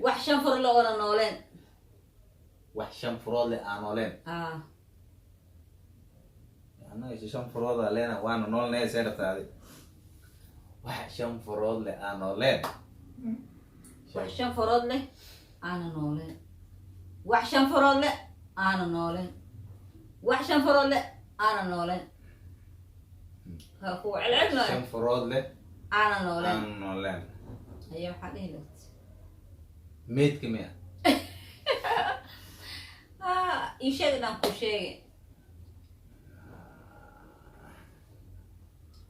wax shan fur la oran nooleen wax shan furood leh aan nooleen annaga shan furood aa leena waana noolnay seertaadi wax shan furood leh aan nooleen wax shan furood leh aana nooleen wax shan furood leh aana nooleen wax shan furood leh aana nooleen ha ku celcelno shan furood leh aana nooleen aan nooleen ayaa waxaa dhihi lahayd meedka miya ii sheeg inaan ku sheegay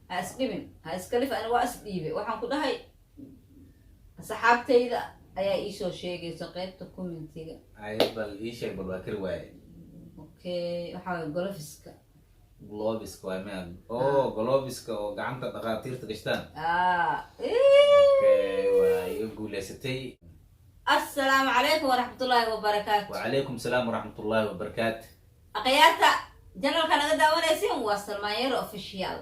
ha isdhibin ha iskalif ani waa isdhiibe waxaan ku dhahay saxaabtayda ayaa iisoo sheegayso qaybta commentiga ay bal ii sheeg bal waa kari waaye okay waxaa waye golofiska globiska waa miya oo globiska oo gacanta dhakhaatiirta gashtaan waa iga guuleysatay assalaamu calaykum waraxmatullaahi wabarakaatu wacalaykum salaam waraxmatullaahi wabarakaatu akhyaarta janalka naga daawanaysin waa salmaanyaro official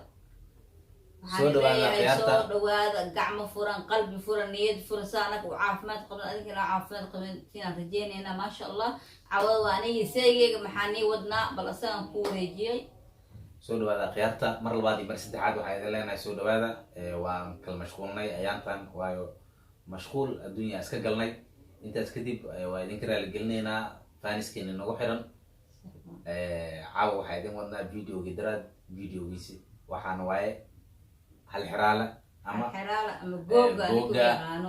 soo dhawaada akhyaarta soo dhawaada gacmo furan qalbi furan niyad furan saa anaga u caafimaad qabin adiga ilaa caafimaad qabin inaan rajeynaynaa maasha allah cawada waa anigi seegeyga maxaa nii wadnaa bal asagaan ku wareejiyey soo dhawaada akhyaarta mar labaad iyo mar saddexaad waxaa idin leenahay soo dhawaada waan kala mashquulnay ayaantan waayo mashquul adduunya iska galnay intaas kadib waa idinka raali gelinaynaa faniskeena nagu xiran caawa waxaa idin wadnaa videogii daraad videogiisi waxaana waaye hal xiraala ama googa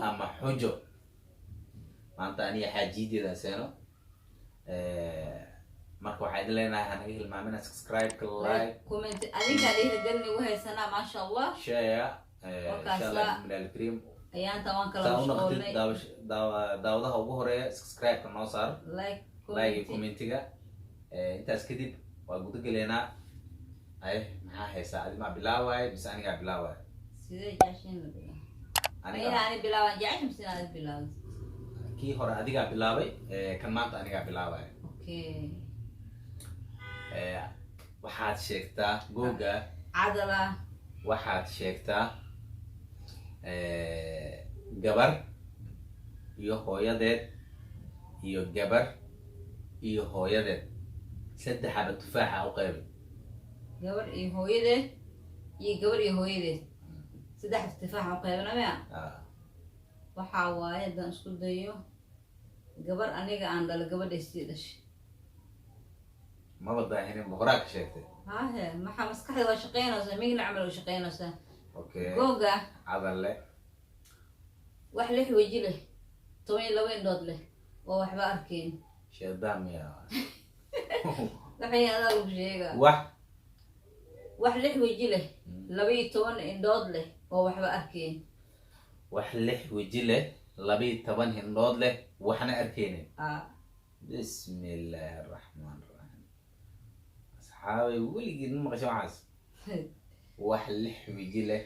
ama xujo maanta aniga xaajiyadeeda seeno marka waxaa idin leenahay hanaga hilmaamina subscribe-ka like comment adinkaa dhiirigelin ugu haysanaa maasha allah share insha allah minal karim ayaanta waan kala saa mashquulnay daawadaha ugu horeeya subscribe-ka noo saar like iyo commentiga intaas kadib waa guda geleynaa maxaa haysaa adi maa bilaawaayo mise anigaa bilaawaayo sidee jeceshiin la bilaabo ani bilaaban jecesha mise inaad bilaawdo kii hore adigaa bilaabay kan maanta anigaa bilaawaayo okay waxaad sheegtaa googa cadala waxaad sheegtaa gabar iyo hooyadeed iyo gabar iyo hooyadeed saddex xaba tufaaxa u qaybay gabar iyo hooyadeed iyo gabar iyo hooyadeed saddex tufaaxa u qaybana miya waxaa waaye haddaan isku dayo gabar aniga aan dhalo gabadhaysii dhashay maba daahinin boqoraa ka sheegtay hahe maxaa maskaxda waa shaqeynaysaa migna camal u shaqeynaysaa okay googa cadalle wax lix weji leh 12 indhood leh oo waxba arkayn sheedaan miya waxay adaa lagu sheegaa wax lix weji leh 12 indhood leh oo waxba arkayn wax lix weji leh 12 indhood leh waxna arkaynin bismillaahi raxmaani raxiim asxaabay weligiin ma maqashay waxaas wax lix weji leh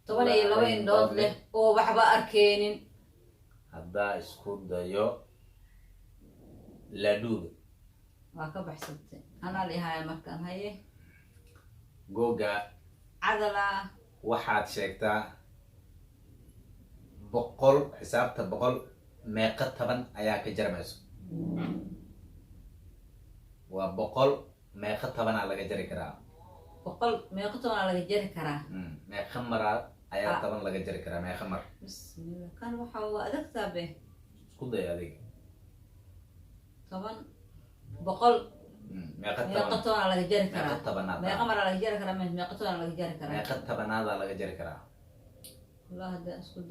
12 indhood leh oo waxba arkaynin haddaa isku dayo ladhuuga waa ka baxsatay anaa lihaaya markaan haye googa cadala waxaad sheegtaa 100 xisaabta 100 meeqa 10 ayaa ka jarmayso waa 100 meeqa 10 aa laga jari karaa 100 meeqa 10 aa laga jari karaa meeqa maraad ayaa 10 laga jari karaa meeqa mar bismillah kan waxa waa adag taabe isku day adiga 10 100 meeqa 10 aa laga jari karaa meeqa mar aa laga jari karaa meeqa 10 aa laga jari karaa meeqa 10 aa laga jari karaa والله هذا اسكو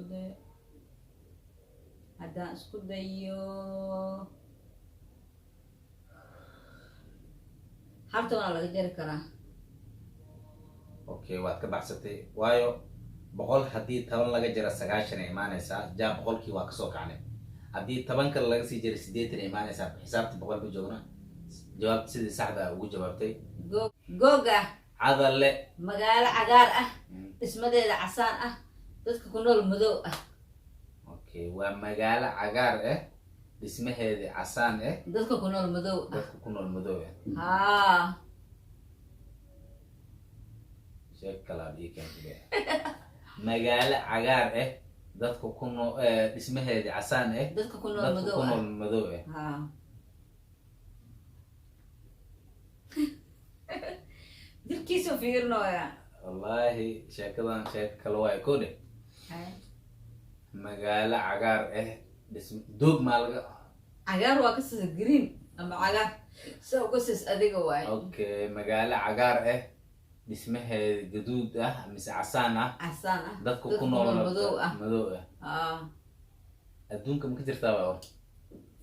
داي هذا اسكو دايو حتى وانا laga jari karaa okay waad ka baxsatay waayo 100 hadii 10 laga jaro 90 ay imaanaysaa jaa 100kii waa ka soo kacnay hadii 10 kale laga sii jaro 80 ay imaanaysaa xisaabta 100 ma joogna jawaab sidii saxda ah ugu jawaabtay googa cadalle magaalo cagaar ah dhismadeeda casaan ah dadka ku nool madow ah okay waa magaalo cagaar ah dhismaheeda casaan ah dadka ku nool madow ah dadka ku nool madow ah sheeg kala dhigay magaalo cagaar ah dadka ku nool dhismaheedi casaan eh dadka ku nool dadka madow ku ah nool madow eh haa jirkiisu fiirinoya wallahi sheekadan sheeko kale waay ko dheh magaalo cagaar eh doog maa laga cagaar waa kasii green ama cagaar soo gosis adiga waay okay magaalo cagaar eh dhismaheedi gaduud ah mise casaan ah dadka ku nool madow ah adduunka ma ka jirtaa waa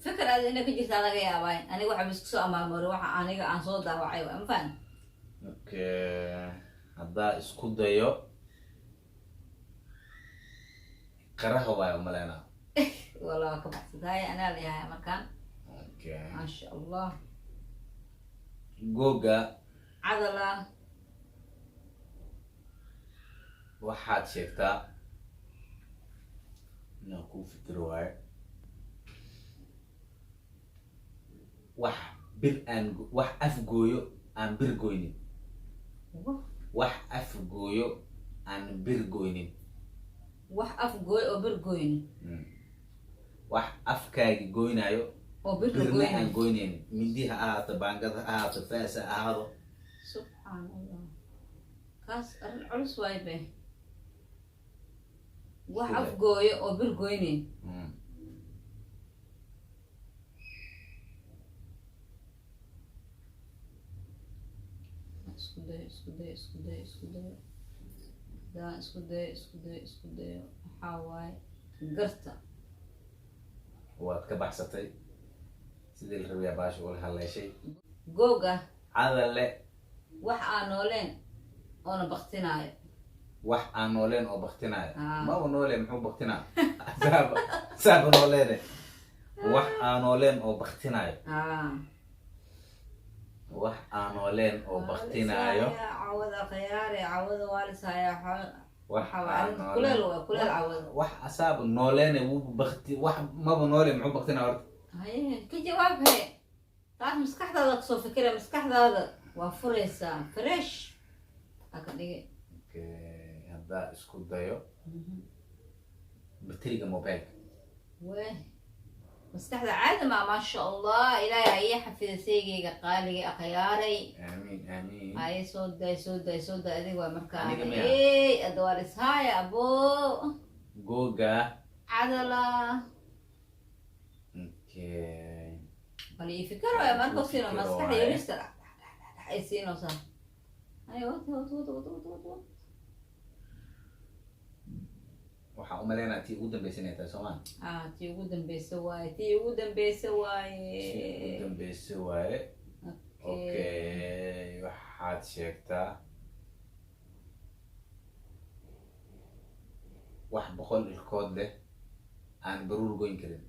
fikir aad inay ka jirtaa laga yaabaa aniga waxa isku soo amaamaro waxa aniga aan soo daawacay waa ma fahmi okay haddaa isku dayo qaraha waay umaleyna والله كبحثت هاي أنا ليها مكان okay ما شاء الله googa عضلة waxaad sheegtaa inaan kuu fikiro waaye wax bir aan wax afgooyo aan bir goynin wax afgooyo aan bir goynin wax afgooy oo bir goynin wax afkaagi goynaayo oo bir birna aan goynaynin mindi ha ahaato baangad ha ahaato faas ha ahaado subxaan allah kaas arrin culus waay be wax afgooyo oo bir goynin isku day waxaa waaye garta waad ka baxsatay sidii la rabiyaa baasha ula haleeshay googa cadale wax aan nooleen oona baktinaayo wax aan nooleen oo baktinaayo Ah. maba nooleen muxuu baktinaa saaba nooleene wax aan nooleen oo baktinaayo wax aan nooleen oo baktinaayo cawada khiyaare cawada waalisaya wax aan kuleel nooleen waa kuleel cawada wax asaaba nooleene wuu bakti wax maba noole muxuu baktinaa horta haye ka jawaab he taas maskaxdaada kasoo fikira maskaxdaada waa furaysaa fresh aka dhige okay haddaa isku dayo bateriga mobileka weh maskaxda caadi ma maasha allah ilaahay haya xafida seygayga qaaliga akhyaaray amiin amiin haye soo day adiga waa markaa Aniga miya? adwaal ishaaya abo googa cadala okay bal ii fikir waaya markuu siino Fikir maskaxda waaye. yarista ay siinaysaa haye wad waxaan umaleynaa tii ugu dambaysa inay tahay soomaa tii ugu dambeysa waaye tii ugu dambeysa tii waaye ugu dambaysa waaye okay waxaad sheegtaa wax 100 ilkood leh aan baruur goyn karin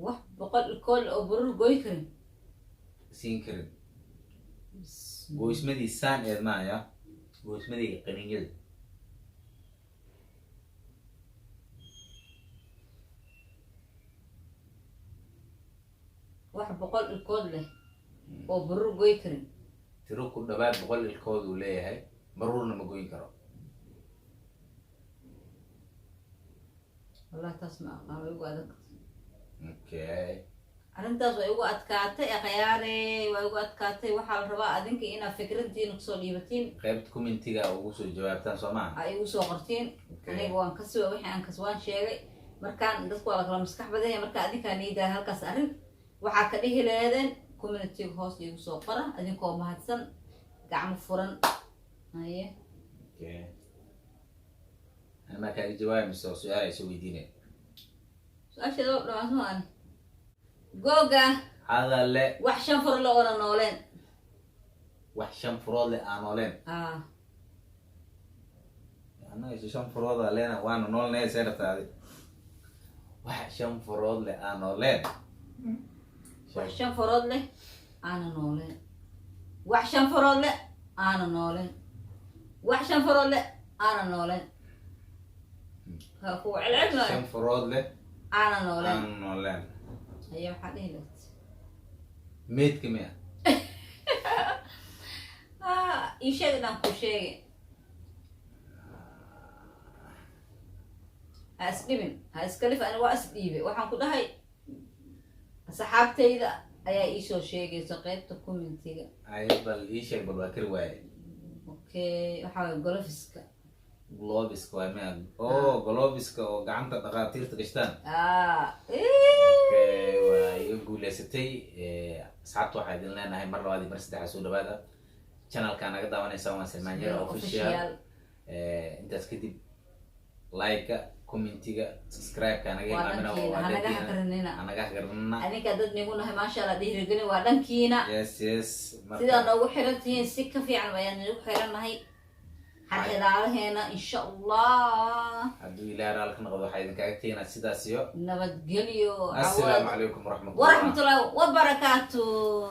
wax 100 ilkood oo barur goy karin siin karin goysmadii saan eed maaya goysmadii qaninyada wax 100 ilkood leh oo barur goy karin tiro ku dhawaad 100 ilkood uu leeyahay baruurna ma goyn karo والله تسمع قام يقعد okay arrintaas way ugu adkaatay akhyaare way ugu adkaatay waxaa la rabaa adinka inaad fikraddiina kusoo dhiibatiin qaybta commentiga ugu soo jawaabtaan soomaa ay igu soo qortiin aniga waan kasoo wixii aan kaswaan sheegay markaan dadku waa la kala maskax badan yahay marka adinkaa niidaa halkaas arrin waxaa ka dhihi leedeen communityga hoos igu soo qora adinkoo mahadsan gacmo furan haye okay أنا ما كان جواب مستوى سؤال يسوي دينه su-aasheeda oo dhamaan soo ani googa هذا لا wax shan fur la oran nooleen وحشم فراد لأنولين أنا إيش شم فراد لنا وأنا نول ناس هذا تادي وحشم فراد لأنولين wax shan farood leh aana nooleen wax shan farood leh aana nooleen wax shan farood leh aana nooleen ha ku celcelinayo وحشم فراد aana nooleen لأنولين haya waxaa dhihi lahayd ميت كمية ii sheeg inaan ku sheegay هاسدبن هاسكلف أنا واسديبه وحن كده هاي صحابتي إذا أي إيشو شيء سقيت كومنتيga ay bal ii sheeg bal waa kari waaye okay waxa golofiska globiska waa meel globiska oo gacanta dhaqaatiirta gashtaan okay waa iga guuleysatay asxaabta waxaa idin leenahay mar labaad iyo mar saddexaad soo dhawaada channelka naga daawanaysaa waa Salmaan Yare official intaas kadib like commentiga subscribe-ka naga imaamina oo anaga garanna adinka dad niguna ma sha Allah dhiirigelin waa dhankiina yes sida noogu xirantihiin si ka fiican bayaan nagu xiranahay xarxiraalaheena insha Allah hadduu ilaahay raali ka noqdo waxaa idinkaga keenaa sidaas iyo nabadgelyo assalaamu calaykum waraxmatullahi wa barakatuh